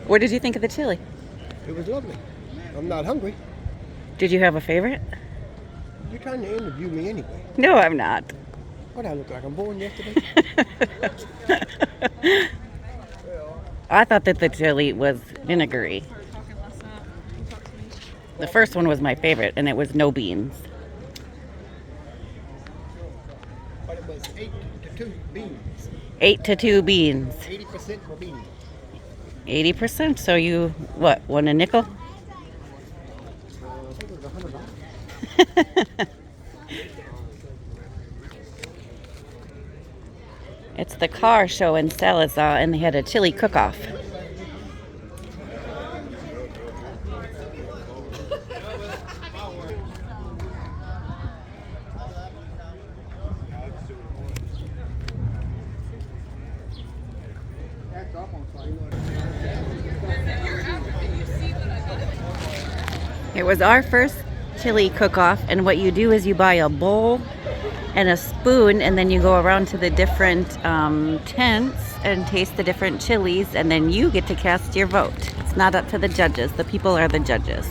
What did you think of the chili? It was lovely. I'm not hungry. Did you have a favorite? You're trying to interview me anyway. No, I'm not. What I look like? I'm born yesterday? I thought that the chili was vinegary. The first one was my favorite, and it was no beans. But it was 8 to 2 beans. 8 to 2 beans. 80% for beans. 80%? So you, what, won a nickel? I think it was $100. It's the car show in Salazar, and they had a chili cook-off. It was our first chili cook-off, and what you do is you buy a bowl and a spoon, and then you go around to the different tents and taste the different chilies, and then you get to cast your vote. It's not up to the judges. The people are the judges.